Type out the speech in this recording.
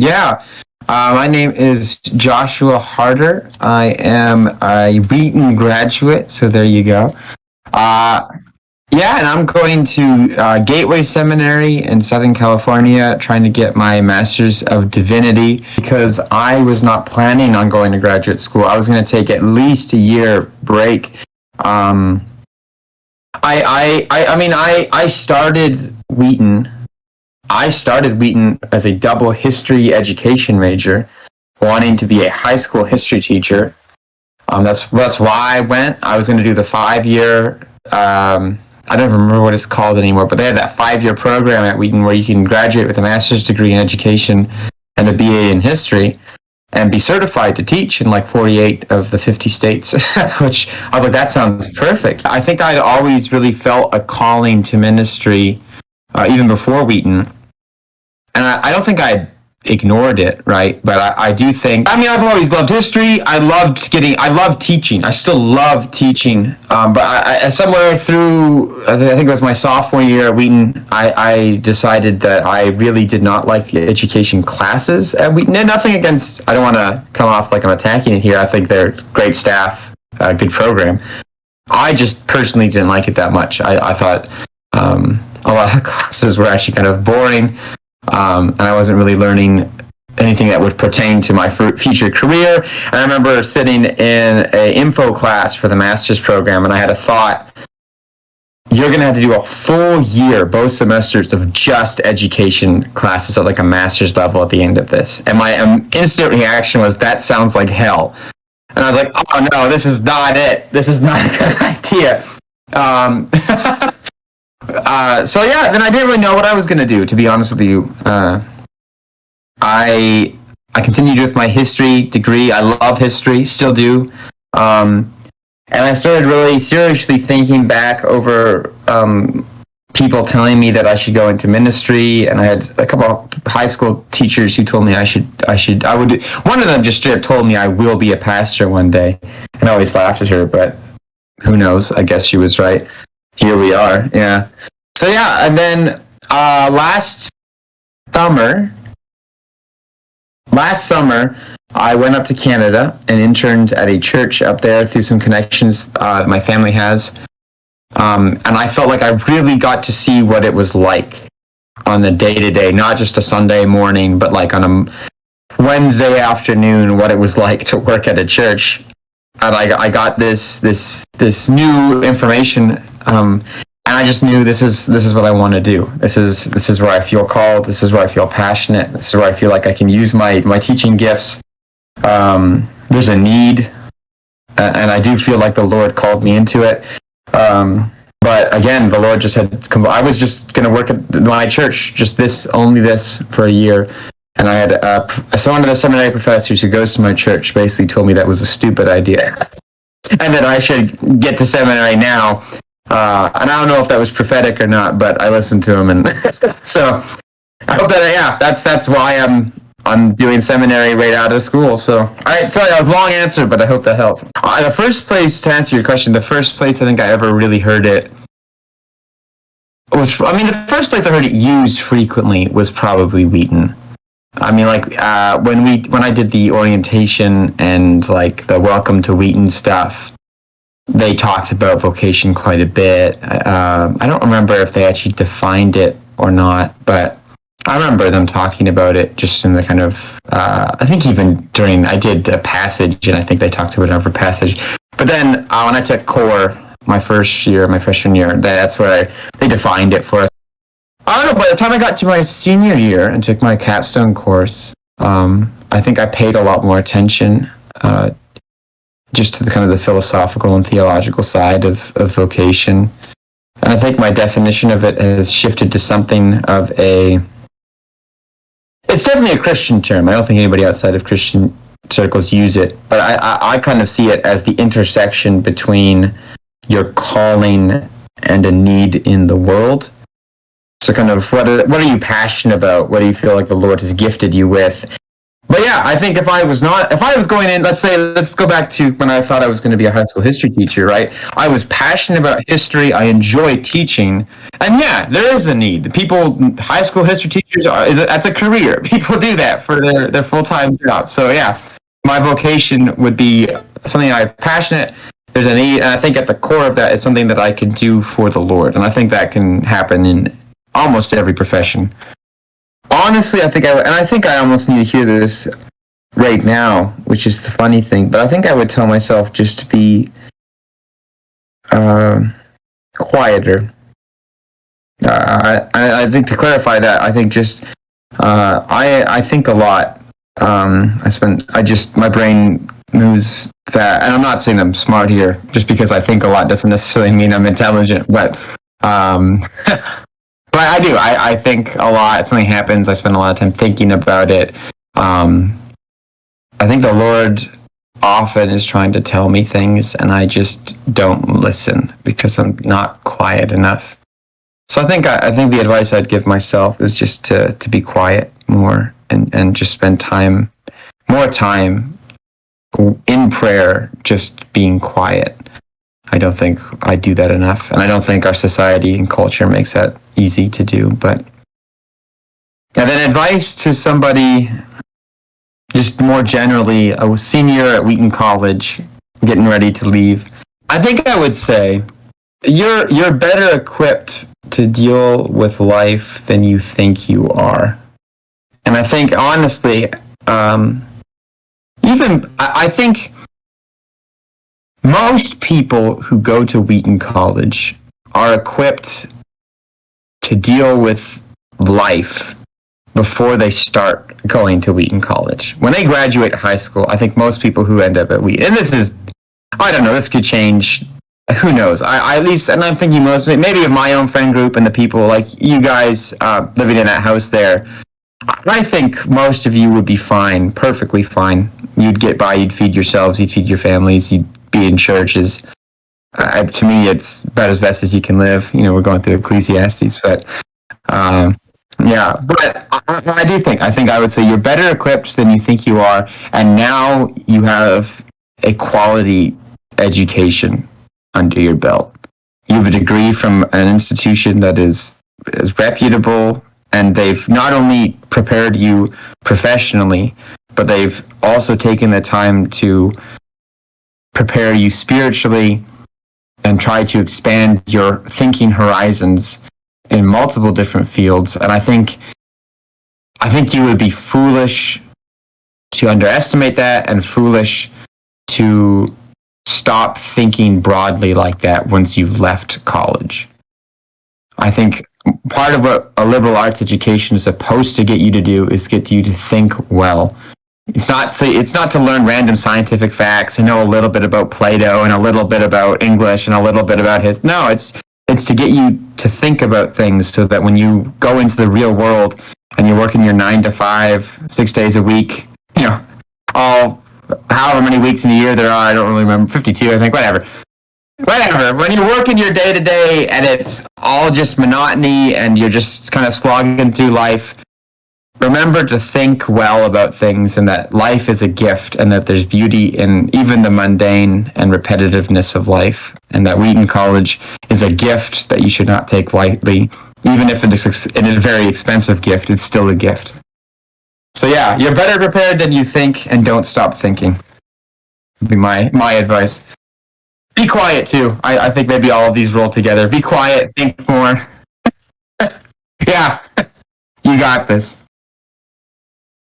Yeah. My name is Joshua Harder. I am a Wheaton graduate, so there you go. Uh, yeah, and I'm going to Gateway Seminary in Southern California, trying to get my Master's of Divinity because I was not planning on going to graduate school. I was going to take at least a year break. Um, I started Wheaton. I started Wheaton as a double history education major, wanting to be a high school history teacher. That's why I went. I was going to do the 5 year. I don't remember what it's called anymore, but they had that 5 year program at Wheaton where you can graduate with a master's degree in education and a BA in history and be certified to teach in like 48 of the 50 states, which I was like, that sounds perfect. I think I'd always really felt a calling to ministry even before Wheaton. And I don't think I ignored it, right? But I do think, I've always loved history. I love teaching. I still love teaching. But I somewhere through, I think it was my sophomore year at Wheaton, I decided that I really did not like the education classes at Wheaton. And nothing against, I don't want to come off like I'm attacking it here. I think they're great staff, good program. I just personally didn't like it that much. I thought a lot of classes were actually kind of boring. And I wasn't really learning anything that would pertain to my future career. And I remember sitting in an info class for the master's program, and I had a thought, you're going to have to do a full year, both semesters, of just education classes at like a master's level at the end of this. And my instant reaction was, that sounds like hell. And I was like, oh no, this is not it. This is not a good idea. So yeah, then I didn't really know what I was going to do, to be honest with you. I continued with my history degree. I love history, still do. And I started really seriously thinking back over people telling me that I should go into ministry, and I had a couple of high school teachers who told me I would. One of them just straight up told me I will be a pastor one day, and I always laughed at her, but who knows? I guess she was right. Here we are, yeah. So yeah, and then last summer, I went up to Canada and interned at a church up there through some connections that my family has. And I felt like I really got to see what it was like on the day-to-day, not just a Sunday morning, but like on a Wednesday afternoon, what it was like to work at a church. And I got this new information, and I just knew this is what I want to do. This is where I feel called. This is where I feel passionate. This is where I feel like I can use my teaching gifts. There's a need, and I do feel like the Lord called me into it. But again, the Lord just had come. I was just going to work at my church, only this for a year. And I had one of the seminary professors who goes to my church basically told me that was a stupid idea, and that I should get to seminary now. And I don't know if that was prophetic or not, but I listened to him, and so I hope that that's why I'm doing seminary right out of school. So all right, sorry, that was a long answer, but I hope that helps. The first place, to answer your question, the first place I think I ever really heard it was, the first place I heard it used frequently was probably Wheaton. When I did the orientation and like the welcome to Wheaton stuff, they talked about vocation quite a bit. I don't remember if they actually defined it or not, but I remember them talking about it just in the kind of, I think even during, I did a passage, and I think they talked about it over passage. But then when I took core my freshman year, that's where they defined it for us. I don't know, by the time I got to my senior year and took my capstone course, I think I paid a lot more attention just to the kind of the philosophical and theological side of vocation. And I think my definition of it has shifted to something of it's definitely a Christian term. I don't think anybody outside of Christian circles use it, but I kind of see it as the intersection between your calling and a need in the world. So kind of what are you passionate about? What do you feel like the Lord has gifted you with? But yeah, I think if I was going in, let's go back to when I thought I was going to be a high school history teacher, right? I was passionate about history. I enjoy teaching. And yeah, there is a need. High school history teachers, that's a career. People do that for their full-time job. So yeah, my vocation would be something I'm passionate. There's a need, and I think at the core of that is something that I can do for the Lord. And I think that can happen in almost every profession. Honestly, I think I almost need to hear this right now, which is the funny thing, but I think I would tell myself just to be quieter. I think to clarify that, I think just I think a lot. My brain moves fast, and I'm not saying I'm smart here. Just because I think a lot doesn't necessarily mean I'm intelligent, but but I do. I think a lot. If something happens, I spend a lot of time thinking about it. I think the Lord often is trying to tell me things, and I just don't listen because I'm not quiet enough. So I think the advice I'd give myself is just to be quiet more and just spend more time in prayer, just being quiet. I don't think I do that enough, and I don't think our society and culture makes that easy to do. But and then advice to somebody, just more generally, a senior at Wheaton College, getting ready to leave. I think I would say you're better equipped to deal with life than you think you are, and I think honestly, I think most people who go to Wheaton College are equipped to deal with life before they start going to Wheaton College. When they graduate high school, I think most people who end up at Wheaton, and I don't know, this could change, who knows? At least, and I'm thinking maybe of my own friend group and the people like you guys living in that house there. I think most of you would be fine, perfectly fine. You'd get by, you'd feed yourselves, you'd feed your families, you'd be in churches. To me, it's about as best as you can live. We're going through Ecclesiastes, but yeah. But I think I would say you're better equipped than you think you are, and now you have a quality education under your belt. You have a degree from an institution that is reputable, and they've not only prepared you professionally, but they've also taken the time to prepare you spiritually and try to expand your thinking horizons in multiple different fields. And I think you would be foolish to underestimate that, and foolish to stop thinking broadly like that once you've left college. I think part of what a liberal arts education is supposed to get you to do is get you to think well. It's not to learn random scientific facts and know a little bit about Plato and a little bit about English and a little bit about No, it's to get you to think about things so that when you go into the real world and you're working your 9 to 5, 6 days a week, however many weeks in a year there are, I don't really remember, 52, I think, whatever. When you're working your day to day and it's all just monotony and you're just kind of slogging through life, remember to think well about things, and that life is a gift, and that there's beauty in even the mundane and repetitiveness of life, and that Wheaton College is a gift that you should not take lightly. Even if it is a very expensive gift, it's still a gift. So yeah, you're better prepared than you think, and don't stop thinking. Would be my advice. Be quiet too. I think maybe all of these roll together. Be quiet, think more. Yeah, you got this.